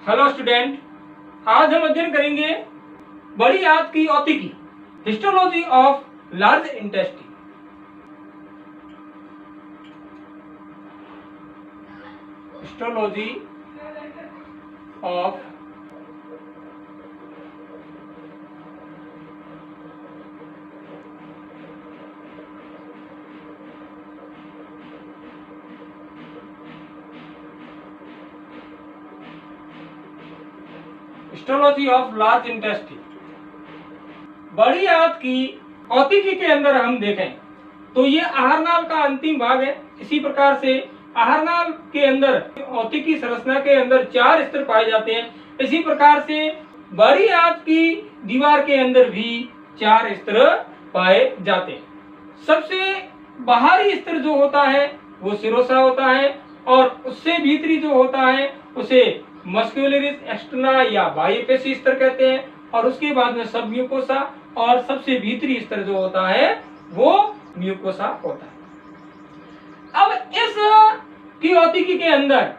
Hello student, आज हम अध्ययन करेंगे बड़ी आंत की औतिकी, histology of large intestine. Histology of histology of large intestine. बड़ी आंत की औतिकी के अंदर हम देखें तो ये आहारनाल का अंतिम भाग है। इसी प्रकार से आहारनाल के अंदर औतिकी संरचना के अंदर 4 स्तर पाए जाते हैं। इसी प्रकार से बड़ी आंत की दीवार के अंदर भी 4 स्तर पाए जाते हैं। सबसे बाहरी स्तर जो होता है वो सिरोसा होता है और उससे भीतरी जो होता है उसे मस्कुलरिस एक्सटर्ना या बाह्य पेशी स्तर कहते हैं। और उसके बाद में सब म्यूकोसा और सबसे भीतरी स्तर जो होता है वो म्यूकोसा होता है। अब इस की औतिकी के अंदर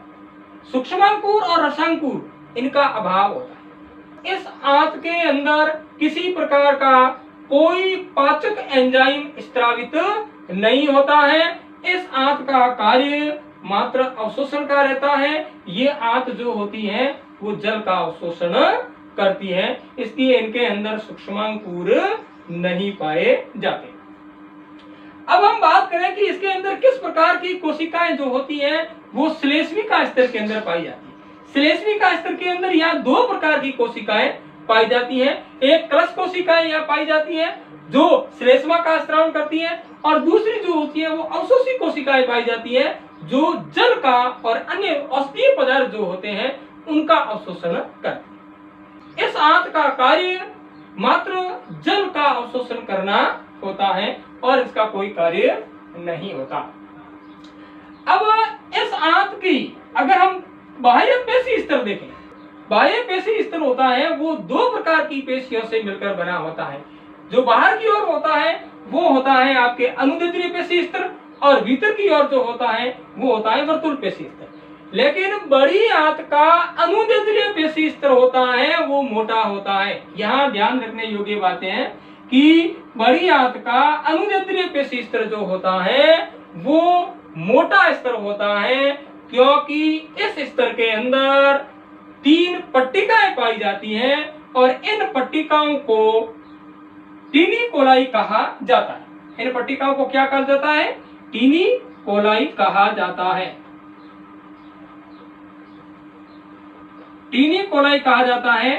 सूक्ष्मांकुर और रसांकुर इनका अभाव होता है। इस आंत के अंदर किसी प्रकार का कोई पाचक एंजाइम स्त्रावित नहीं होता है। इस आंत का कार्य मात्र अवशोषण का रहता है। ये आंत जो होती है वो जल का अवशोषण करती है, इसलिए इनके अंदर सूक्ष्मांकुर नहीं पाए जाते। अब हम बात करें कि इसके अंदर किस प्रकार की कोशिकाएं जो होती हैं वो श्लेष्मिका स्तर के अंदर पाई जाती है। श्लेष्मिका स्तर के अंदर यहाँ 2 प्रकार की कोशिकाएं पाई जाती हैं। एक कलश कोशिकाएं यहाँ पाई जाती हैं जो श्लेष्मा का स्त्राव करती हैं, और दूसरी जो होती है वो अवशोषी कोशिकाएं पाई जाती है जो जल का और अन्य औषधीय पदार्थ जो होते हैं उनका अवशोषण करती है। इस आंत का कार्य मात्र जल का अवशोषण करना होता है और इसका कोई कार्य नहीं होता। अब इस आंत की अगर हम बाह्य पेशी स्तर देखें, बाह्य पेशी स्तर होता है वो 2 प्रकार की पेशियों से मिलकर बना होता है। जो बाहर की ओर होता है वो होता है आपके अनुदैर्ध्य पेशी स्तर, और भीतर की ओर जो होता है वो होता है वर्तुल पेशी स्तर। लेकिन बड़ी आंत का अनुदैर्ध्य पेशी स्तर होता है वो मोटा होता है। यहाँ ध्यान रखने योग्य बातें हैं कि बड़ी आंत का अनुदैर्ध्य पेशी स्तर जो होता है वो मोटा स्तर होता है, क्योंकि इस स्तर के अंदर 3 पट्टिकाएं पाई जाती हैं और इन पट्टिकाओं को टीनी कोलाई कहा जाता है। इन पट्टिकाओं को क्या कहा जाता है? टीनी कोलाई कहा जाता है। टीनी कोलाई कहा जाता है।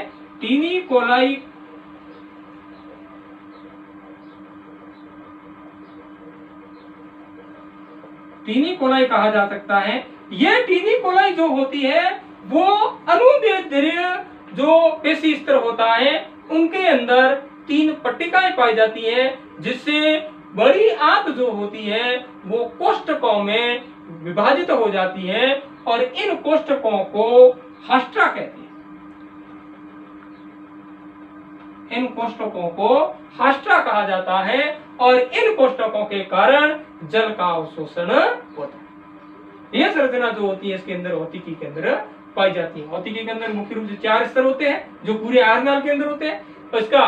टीनी कोलाई कहा जा सकता है। यह टीनी कोलाई जो होती है वो अनुदैर्ध्य जो पेशी स्तर होता है उनके अंदर 3 पट्टिकाएं पाई जाती हैं, जिससे बड़ी आंत जो होती है वो कोष्ठकों में विभाजित हो जाती है और इन कोष्ठकों को हास्ट्रा कहते हैं। इन कोष्ठकों को हास्ट्रा कहा जाता है और इन कोष्ठकों के कारण जल का अवशोषण होता है। यह संरचना जो होती है इसके अंदर औतिकी के अंदर पाई जाती है। औतिकी के अंदर मुख्य रूप से 4 स्तर होते हैं जो पूरे आहारनाल के अंदर होते हैं। तो इसका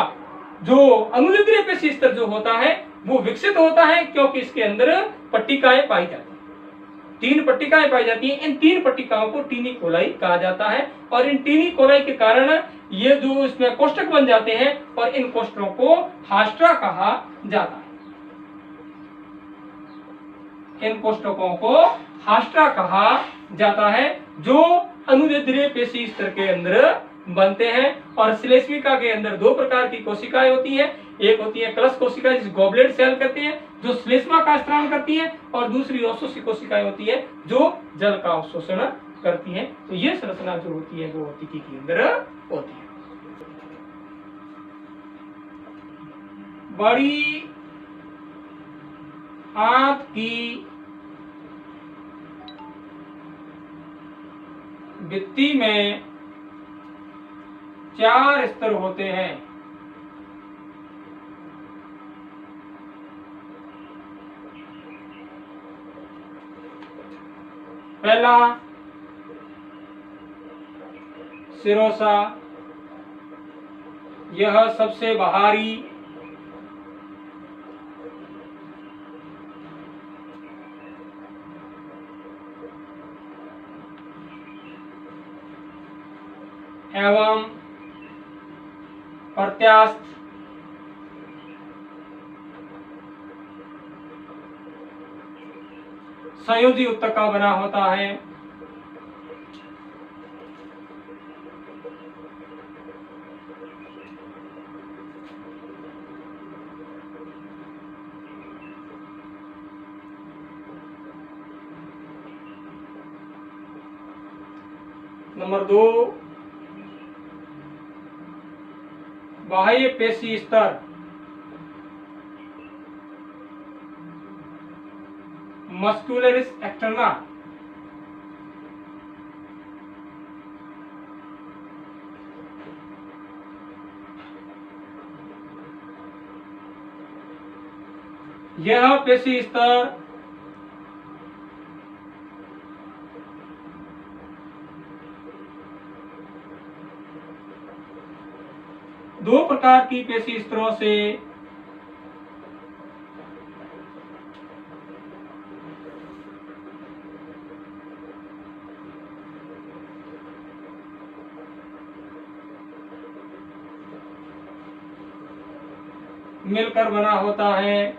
जो अनुदैर्ध्य पेशी स्तर जो होता है वो विकसित होता है क्योंकि इसके अंदर पट्टिकाएं पाई जाती हैं। 3 पट्टिकाएं पाई जाती हैं। इन 3 पट्टिकाओं को टीनी कोलाई कहा जाता है और इन टीनी कोलाई के कारण ये जो इसमें कोष्ठक बन जाते हैं और इन कोष्ठकों को हास्ट्रा कहा जाता है। इन कोष्ठकों को हास्ट्रा कहा जाता है जो अनुदैर्ध्य पेशी स्तर के अंदर बनते हैं। और श्लेष्मिका के अंदर 2 प्रकार की कोशिकाएं होती हैं। एक होती है कलश कोशिका जिसे गॉबलेट सेल कहते हैं जो श्लेष्मा का स्त्राव करती है, और दूसरी अवशोषी कोशिकाएं होती है जो जल का अवशोषण करती हैं। तो ये संरचना जो होती है वो औतिकी के अंदर होती है। बड़ी आंत की भित्ति में 4 स्तर होते हैं। पहला सिरोसा, यह सबसे बाहरी एवं प्रत्यास्थ संयोजी उत्तक का बना होता है। नंबर 2, बाह्य पेशी स्तर, मस्कुलरिस एक्सटर्ना, यह पेशी स्तर दो प्रकार की पेशी स्तरों से मिलकर बना होता है।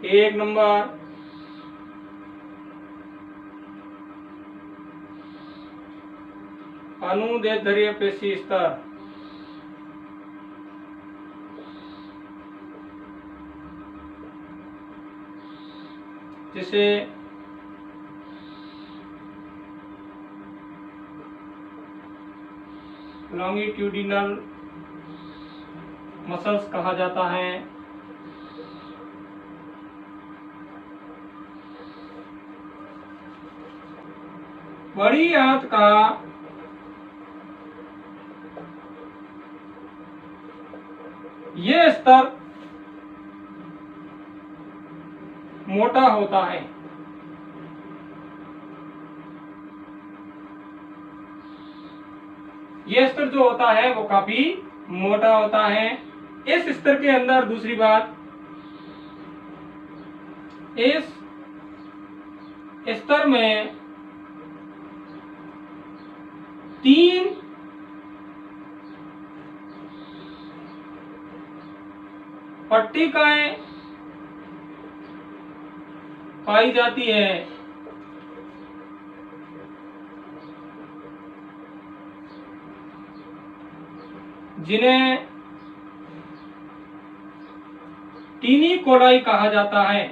एक नंबर अनुदैर्ध्य पेशी स्तर, जिसे लॉन्गिट्यूडिनल मसल्स कहा जाता है। बड़ी आंत का यह स्तर मोटा होता है। यह स्तर जो होता है वो काफी मोटा होता है। इस स्तर के अंदर दूसरी बात, इस स्तर में 3 पट्टिकाएं पाई जाती है। जिन्हें टीनी कोलाई कहा जाता है।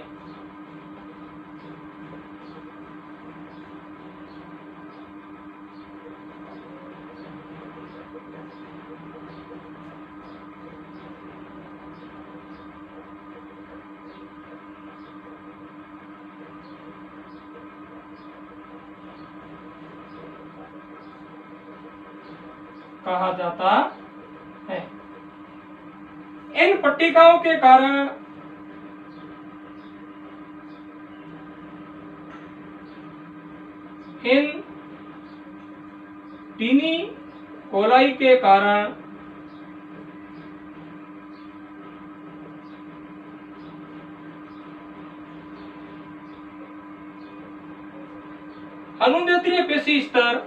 कहा जाता है। इन पट्टिकाओं के कारण इन टीनी कोलाई के कारण अनुदैर्ध्य पेशी स्तर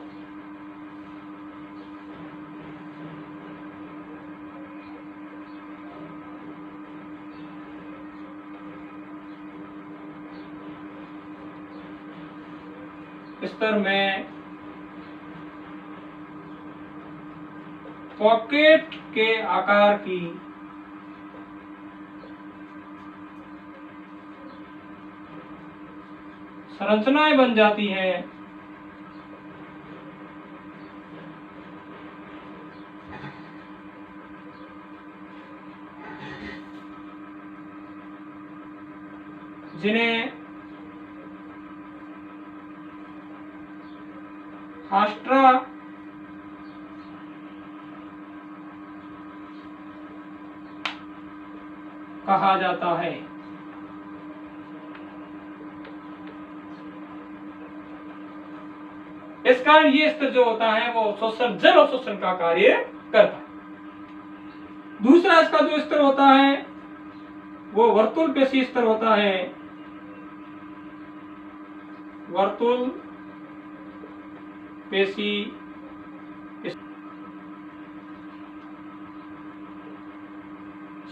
स्तर में पॉकेट के आकार की संरचनाएं बन जाती हैं। जिन्हें हास्ट्रा कहा जाता है। इस कारण ये स्तर जो होता है वो जल अवशोषण का कार्य करता है। दूसरा इसका जो स्तर होता है वो वर्तुल पेशी स्तर होता है। वर्तुल पेशी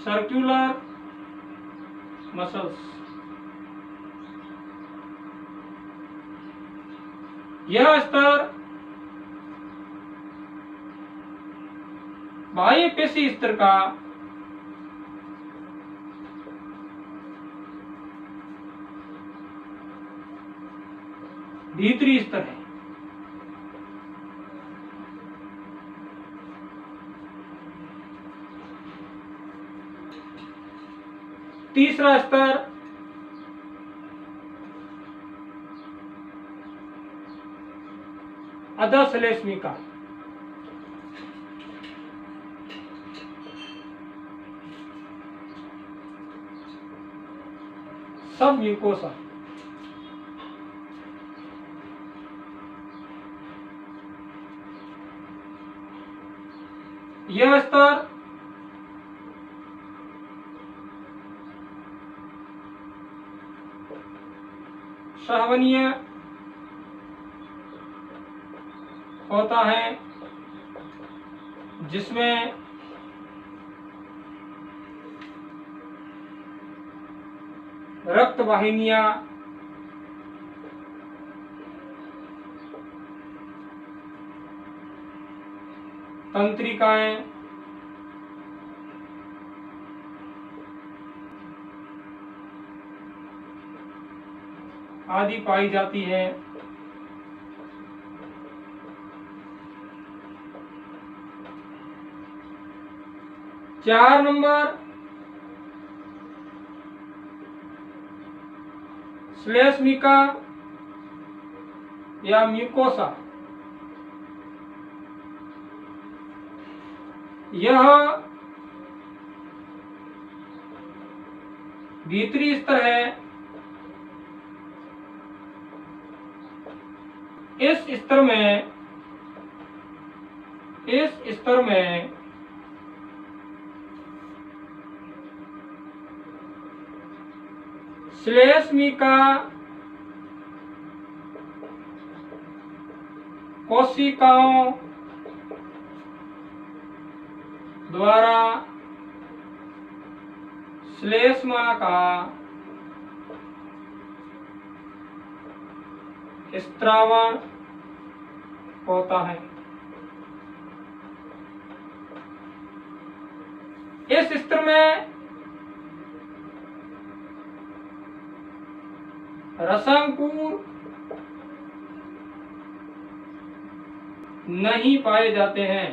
सर्कुलर मसल्स, यह स्तर बाह्य पेशी स्तर का भीतरी स्तर है। तीसरा स्तर अधश्लेष्मिका, सब म्यूकोसा, यह स्तर श्रावणीय होता है, जिसमें रक्त वाहिनियां तंत्रिकाएं आदि पाई जाती है। चार नंबर श्लेष्मिका या म्यूकोसा, यह भीतरी स्तर है। इस स्तर में श्लेष्मिका कोशिकाओं द्वारा श्लेष्मा का स्त्रावण होता है। इस स्तर में रसांकुर नहीं पाए जाते हैं।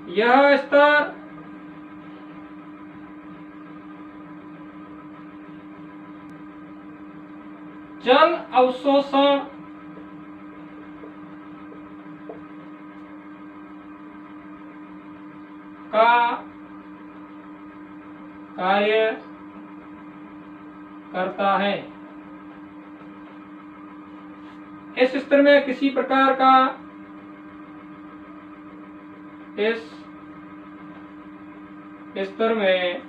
यह स्तर जल अवशोषण का कार्य करता है। इस स्तर में किसी प्रकार का इस स्तर में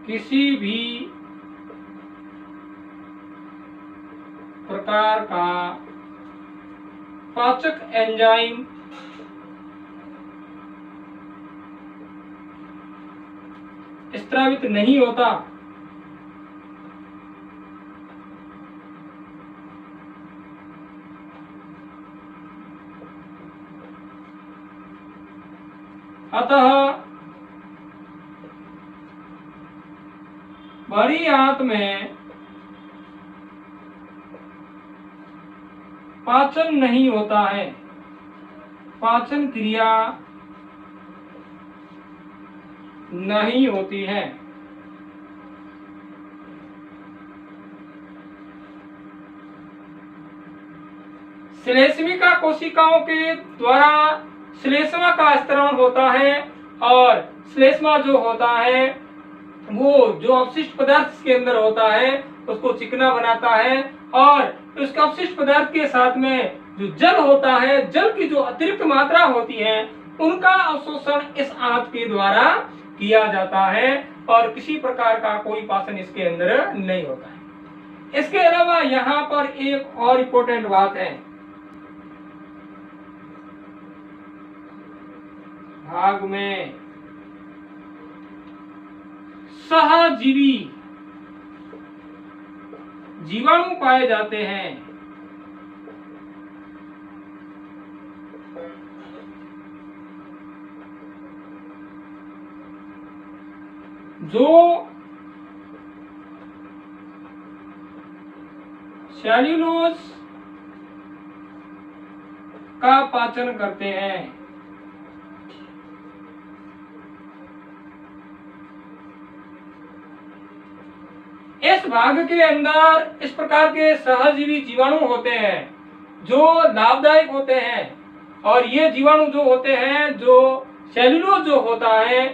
किसी भी प्रकार का पाचक एंजाइम स्रावित नहीं होता। अतः बड़ी आंत में पाचन नहीं होता है, पाचन क्रिया नहीं होती है। श्लेष्मिका कोशिकाओं के द्वारा श्लेष्मा का स्तरण होता है और श्लेष्मा जो होता है वो जो अपशिष्ट पदार्थ के अंदर होता है उसको चिकना बनाता है और उसके अपशिष्ट पदार्थ के साथ में जो जल होता है, जल की जो अतिरिक्त मात्रा होती है, उनका अवशोषण इस आंत के द्वारा किया जाता है और किसी प्रकार का कोई पाचन इसके अंदर नहीं होता है। इसके अलावा यहाँ पर एक और इम्पोर्टेंट बात है, भाग में सहजीवी जीवाणु पाए जाते हैं। जो सेल्यूलोज का पाचन करते हैं। इस भाग के अंदर इस प्रकार के सहजीवी जीवाणु होते हैं जो लाभदायक होते हैं और ये जीवाणु जो होते हैं, जो सेल्यूलोज जो होता है,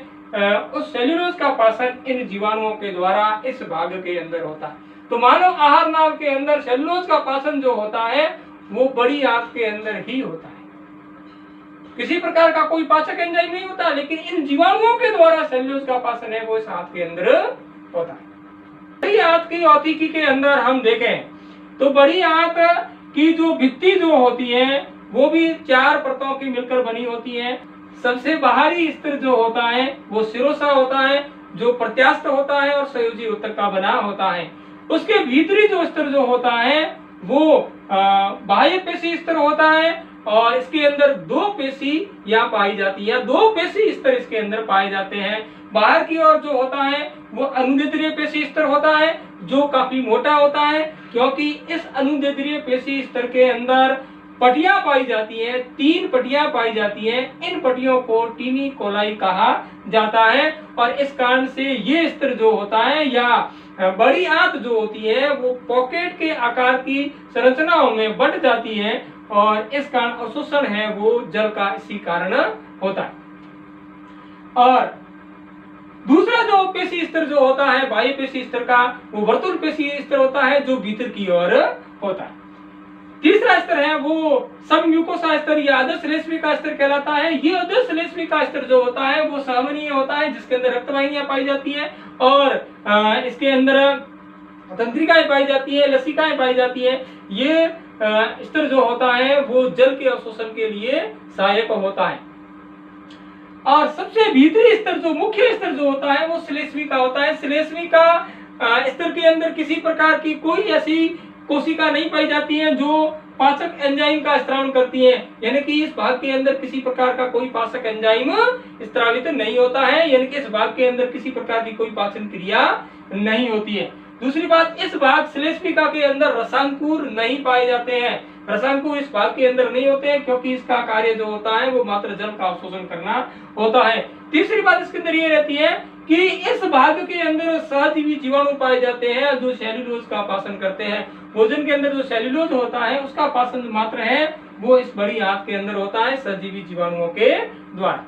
उस सेल्यूलोज का पाचन इन जीवाणुओं के द्वारा इस भाग के अंदर होता है। तो मानव आहार नाल के अंदर सेल्यूलोज का पाचन जो होता है वो बड़ी आंत के अंदर ही होता है। किसी प्रकार का कोई पाचक एंजाइम नहीं होता, लेकिन इन जीवाणुओं के द्वारा सेल्यूलोज का पाचन है वो इस आंत के अंदर होता है। बड़ी आंत की औतिकी के अंदर हम देखें तो बड़ी आंत की जो भित्ति जो होती है वो भी 4 परतों की मिलकर बनी होती है। सबसे बाहरी स्तर जो होता है वो सिरोसा होता है जो प्रत्यास्थ होता है और संयोजी ऊतक का बना होता है। उसके भीतरी जो स्तर जो होता है वो बाह्य पेशी स्तर होता है और इसके अंदर 2 पेशी यहाँ पाई जाती है, 2 पेशी स्तर इसके अंदर पाए जाते हैं। बाहर की ओर जो होता है वो अनुदैर्ध्य पेशी स्तर होता है जो काफी मोटा होता है, क्योंकि इस अनुदैर्ध्य पेशी स्तर के अंदर पटियां पाई जाती है, 3 पटियां पाई जाती हैं। इन पटियों को टीनी कोलाई कहा जाता है और इस कारण से ये स्तर जो होता है या बड़ी आंत जो होती है वो पॉकेट के आकार की संरचनाओं में बंट जाती है और इस कारण अवशोषण है वो जल का इसी कारण होता है। और दूसरा जो पेशी स्तर जो होता है बाह्य पेशी स्तर का वो वर्तुल पेशी स्तर होता है जो भीतर की ओर होता है। तीसरा स्तर है वो समम्यूकोसा स्तर या अधश्लेष्मिका स्तर कहलाता है। ये अधश्लेष्मिका स्तर जो होता है वो सहमनीय होता है जिसके अंदर रक्तवाहिनियां पाई जाती है और इसके अंदर तंत्रिकाएं पाई जाती है, लसिकाएं पाई जाती है। ये स्तर जो होता है वो जल के अवशोषण के लिए सहायक होता है। और सबसे भीतरी स्तर जो मुख्य स्तर जो होता है वो श्लेष्मिका होता है। श्लेष्मिका स्तर के अंदर किसी प्रकार की कोई ऐसी कोशिका नहीं पाई जाती है जो पाचक एंजाइम का स्त्राव करती है, यानी कि इस भाग के अंदर किसी प्रकार का कोई पाचक एंजाइम स्त्रावित नहीं होता है, यानी कि इस भाग के अंदर किसी प्रकार की कोई पाचन क्रिया नहीं होती है। दूसरी बात, इस भाग श्लेष्मिका के अंदर रसांकुर नहीं पाए जाते हैं। रसांकुर इस भाग के अंदर नहीं होते हैं क्योंकि इसका कार्य जो होता है वो मात्र जल का अवशोषण करना होता है। तीसरी बात इसके अंदर ये रहती है कि इस भाग के अंदर सहजीवी जीवाणु पाए जाते हैं जो सेल्यूलोज का पाचन करते हैं। भोजन के अंदर जो सेल्यूलोज होता है उसका पाचन मात्र है वो इस बड़ी आंत के अंदर होता है सहजीवी जीवाणुओं के द्वारा।